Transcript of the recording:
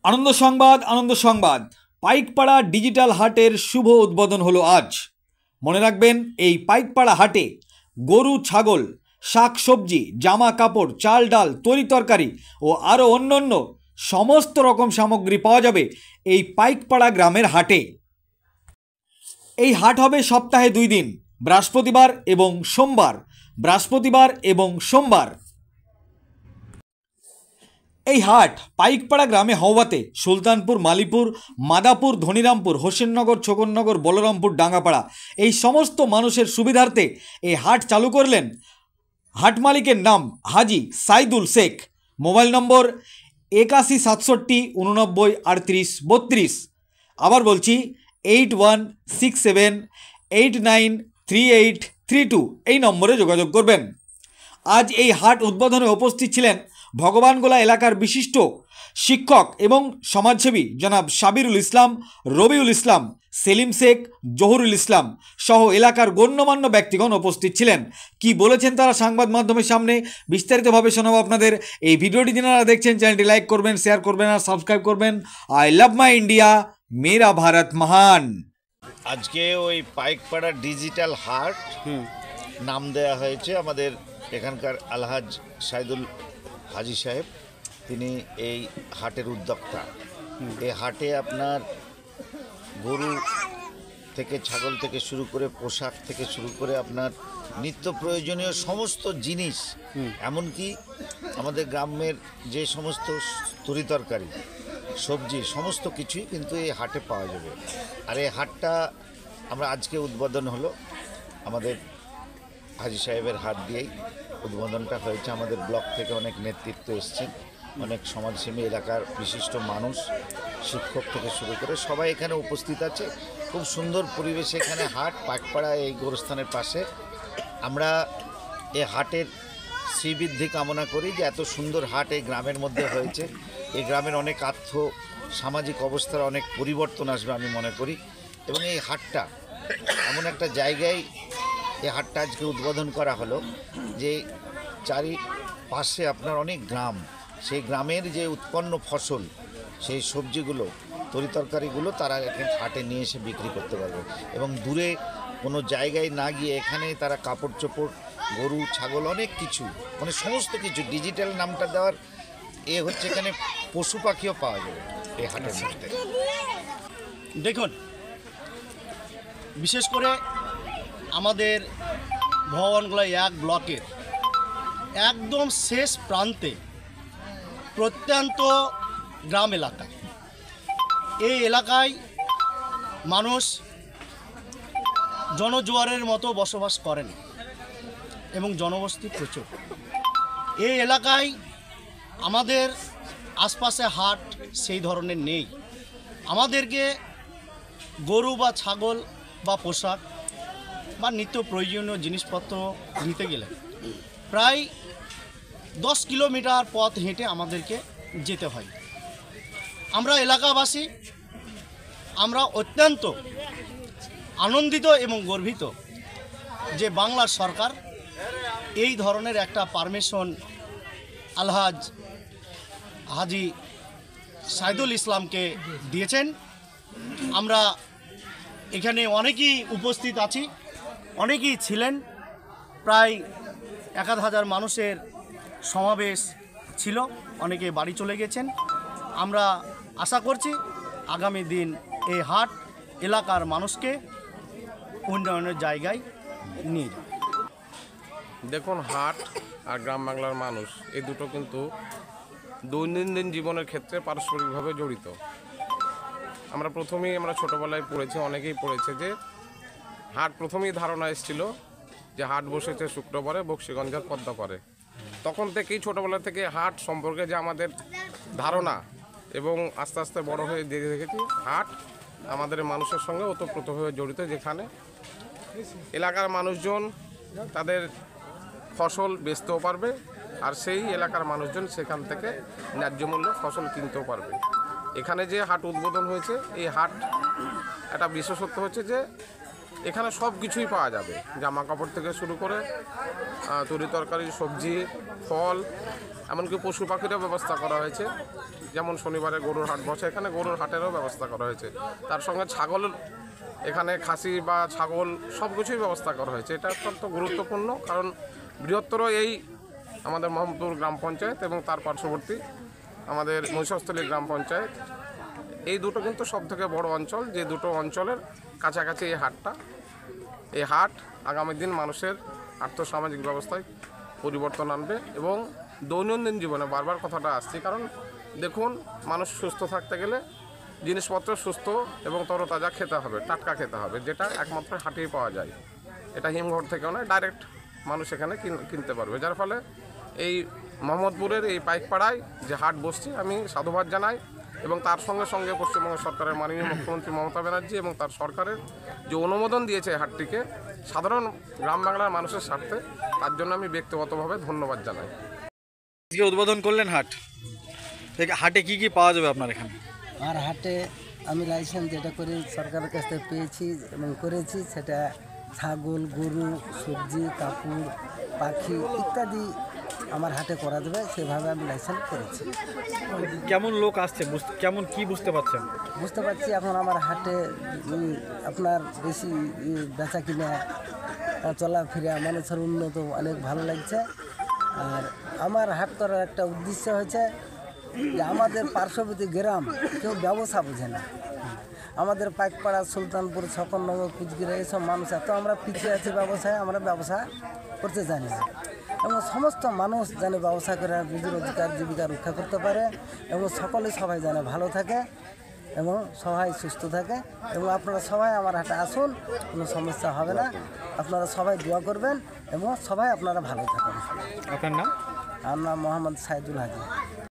আনন্দ সংবাদ পাইকপাড়া ডিজিটাল হাটের শুভ উদ্বোধন হলো আজ। মনে রাখবেন, এই পাইকপাড়া হাটে গরু, ছাগল, শাক সবজি, জামা কাপড়, চাল ডাল, তরি তরকারি ও আরও অন্যান্য সমস্ত রকম সামগ্রী পাওয়া যাবে এই পাইকপাড়া গ্রামের হাটে। এই হাট হবে সপ্তাহে 2 দিন, বৃহস্পতিবার এবং সোমবার। এই হাট পাইকপাড়া গ্রামে হওয়াতে সুলতানপুর, মালিপুর, মাদাপুর, ধনিরামপুর, হোসেননগর, ছোকননগর, বলরামপুর, ডাঙ্গাপাড়া এই সমস্ত মানুষের সুবিধার্থে এই হাট চালু করলেন হাট মালিকের নাম হাজি সাইদুল শেখ। Mobile number 8167893832। আবার বলছি 8167893832 এই নম্বরে যোগাযোগ করবেন। আজ এই হাট উদ্বোধনে উপস্থিত ছিলেন ভগবানগোলা এলাকার বিশিষ্ট শিক্ষক এবং সমাজসেবী জনাব সাবিরুল ইসলাম, রবিউল ইসলাম, সেলিম শেখ, জহুরুল ইসলাম সহ এলাকার গণ্যমান্য ব্যক্তিগণ উপস্থিত ছিলেন। কি বলেছেন তারা সংবাদ মাধ্যমের সামনে বিস্তারিতভাবে শোনাবো আপনাদের। এই ভিডিওটি যারা দেখছেন চ্যানেলটি লাইক করবেন, শেয়ার করবেন আর সাবস্ক্রাইব করবেন। আই লাভ মাই ইন্ডিয়া, মেরা ভারত মহান। আজকে ওই পাইকপাড়া ডিজিটাল হাট নাম দেয়া হয়েছে আমাদের এখানকার আলহাজ সাইদুল হাজি সাহেব, তিনি এই হাটের উদ্যোক্তা। এই হাটে আপনার গরু থেকে, ছাগল থেকে শুরু করে, পোশাক থেকে শুরু করে আপনার নিত্য প্রয়োজনীয় সমস্ত জিনিস, এমনকি আমাদের গ্রামের যে সমস্ত তরিতরকারি, সবজি, সমস্ত কিছুই কিন্তু এই হাটে পাওয়া যাবে। আর এই হাটটা আমরা আজকে উদ্বোধন হলো আমাদের হাজি সাহেবের হাত দিয়েই উদ্বোধনটা হয়েছে। আমাদের ব্লক থেকে অনেক নেতৃত্ব এসছেন, অনেক সমাজসেবী, এলাকার বিশিষ্ট মানুষ, শিক্ষক থেকে শুরু করে সবাই এখানে উপস্থিত আছে। খুব সুন্দর পরিবেশে এখানে হাট, পাইকপাড়া এই গোরস্থানের পাশে। আমরা এই হাটের শ্রীবৃদ্ধি কামনা করি যে এত সুন্দর হাট এই গ্রামের মধ্যে হয়েছে। এই গ্রামের অনেক সামাজিক অবস্থার অনেক পরিবর্তন আসবে আমি মনে করি। এবং এই হাটটা এমন একটা জায়গায় এই হাটটা আজকে উদ্বোধন করা হলো যে চারিপাশে আপনার অনেক গ্রাম, সেই গ্রামের যে উৎপন্ন ফসল, সেই সবজিগুলো, তরিতরকারিগুলো তারা এখানে হাটে নিয়ে এসে বিক্রি করতে পারবে। এবং দূরে কোনো জায়গায় না গিয়ে এখানে তারা কাপড় চোপড়, গরু, ছাগল, অনেক কিছু, মানে সমস্ত কিছু ডিজিটাল নামটা দেওয়ার হচ্ছে এখানে পশু পাখিও পাওয়া যাবে এই হাটের মধ্যে। দেখুন, বিশেষ করে আমাদের ভগবানগোলা 1 ব্লকের একদম শেষ প্রান্তে প্রত্যন্ত গ্রাম এলাকা, এই এলাকায় মানুষ জনজোয়ারের মতো বসবাস করেন এবং জনবসতি প্রচুর। এই এলাকায় আমাদের আশপাশে হাট সেই ধরনের নেই। আমাদেরকে গরু বা ছাগল বা পোশাক বা নিত্য প্রয়োজনীয় জিনিসপত্র নিতে গেলে প্রায় 10 কিলোমিটার পথ হেঁটে আমাদেরকে যেতে হয়। আমরা এলাকাবাসী আমরা অত্যন্ত আনন্দিত এবং গর্বিত যে বাংলার সরকার এই ধরনের একটা পারমিশন আলহাজ হাজি সাইদুল ইসলামকে দিয়েছেন। আমরা এখানে অনেকেই উপস্থিত আছি, অনেকেই ছিলেন, প্রায় 1000 মানুষের সমাবেশ ছিল, অনেকে বাড়ি চলে গেছেন। আমরা আশা করছি আগামী দিন এই হাট এলাকার মানুষকে উন্নয়নের জায়গায় নিয়ে যাবে। দেখুন, হাট আর গ্রাম বাংলার মানুষ এই দুটো কিন্তু দৈনন্দিন জীবনের ক্ষেত্রে পারস্পরিকভাবে জড়িত। আমরা ছোটোবেলায় পড়েছি, অনেকেই পড়েছে যে হাট প্রথমেই ধারণা এসেছিল যে হাট বসেছে শুক্রবারে বক্সিগঞ্জের পদ্মাপাড়ে। তখন থেকেই ছোটোবেলা থেকে হাট সম্পর্কে যে আমাদের ধারণা, এবং আস্তে আস্তে বড় হয়ে দেখেছি হাট আমাদের মানুষের সঙ্গে ওতপ্রোতভাবে জড়িত, যেখানে এলাকার মানুষজন তাদের ফসল বেচতেও পারবে আর সেই এলাকার মানুষজন সেখান থেকে ন্যায্য মূল্যে ফসল কিনতেও পারবে। এখানে যে হাট উদ্বোধন হয়েছে, এই হাট একটা বিশেষত্ব হচ্ছে যে এখানে সব কিছুই পাওয়া যাবে, জামা কাপড় থেকে শুরু করে তরি তরকারি, সবজি, ফল এমনকি পশু পাখিরও ব্যবস্থা করা হয়েছে, যেমন শনিবারে গরুর হাট বসে, এখানে গরুর হাটেরও ব্যবস্থা করা হয়েছে। তার সঙ্গে ছাগল, এখানে খাসি বা ছাগল সব কিছুই ব্যবস্থা করা হয়েছে। এটা অত্যন্ত গুরুত্বপূর্ণ, কারণ বৃহত্তর এই আমাদের মোহাম্মদপুর গ্রাম পঞ্চায়েত এবং তার পার্শ্ববর্তী আমাদের মহিষাস্থলী গ্রাম পঞ্চায়েত, এই দুটো কিন্তু সবথেকে বড় অঞ্চল, যে দুটো অঞ্চলের কাছাকাছি এই হাটটা। এই হাট আগামী দিন মানুষের আর্থসামাজিক ব্যবস্থায় পরিবর্তন আনবে এবং দৈনন্দিন জীবনে, বারবার কথাটা আসছে, কারণ দেখুন, মানুষ সুস্থ থাকতে গেলে জিনিসপত্র সুস্থ এবং তরতাজা খেতে হবে, টাটকা খেতে হবে, যেটা একমাত্র হাটেই পাওয়া যায়। এটা হিমঘর থেকেও নয়, ডাইরেক্ট মানুষ এখানে কিনতে পারবে। যার ফলে এই মোহাম্মদপুরের এই পাইকপাড়ায় যে হাট বসছে, আমি সাধুবাদ জানাই এবং তার সঙ্গে সঙ্গে পশ্চিমবঙ্গ সরকারের মাননীয় মুখ্যমন্ত্রী মমতা ব্যানার্জি এবং তার সরকারের যে অনুমোদন দিয়েছে এই হাটটিকে সাধারণ গ্রাম বাংলার মানুষের স্বার্থে, তার জন্য আমি ব্যক্তিগতভাবে ধন্যবাদ জানাই। আজকে উদ্বোধন করলেন হাট, হাটে কি কি পাওয়া যাবে আপনার এখানে? আর হাটে আমি লাইসেন্স যেটা করে সরকারের কাছ থেকে পেয়েছি এবং করেছি, সেটা ছাগল, গরু, সবজি, কাপড়, পাখি ইত্যাদি আমার হাটে করা যাবে, সেভাবে আমি লাইসেন্স করেছি। কেমন লোক আসছে, কেমন কি বুঝতে পারছেন? বুঝতে পারছি এখন আমার হাটে আপনার বেশি বেচা কিনা, চলাফেরা, মানুষের উন্নত অনেক ভালো লাগছে। আর আমার হাট করার একটা উদ্দেশ্য হয়েছে যে আমাদের পার্শ্ববর্তী গ্রাম কেউ ব্যবসা বোঝে না। আমাদের পাইকপাড়া, সুলতানপুর, ছকননগর, কুচবিহার এইসব মানুষ এত আমরা পিছিয়ে আছি ব্যবসায়, আমরা ব্যবসা করতে জানি না। এবং সমস্ত মানুষ যেন ব্যবসা করে নিজের অধিকার জীবিকা রক্ষা করতে পারে এবং সবাই যেন ভালো থাকে এবং সবাই সুস্থ থাকে। এবং আপনারা সবাই আমার হাটে আসুন, কোনো সমস্যা হবে না। আপনারা সবাই দোয়া করবেন এবং সবাই আপনারা ভালো থাকেন। আপনার নাম? আমার নাম মোহাম্মদ সাইদুল হাজি।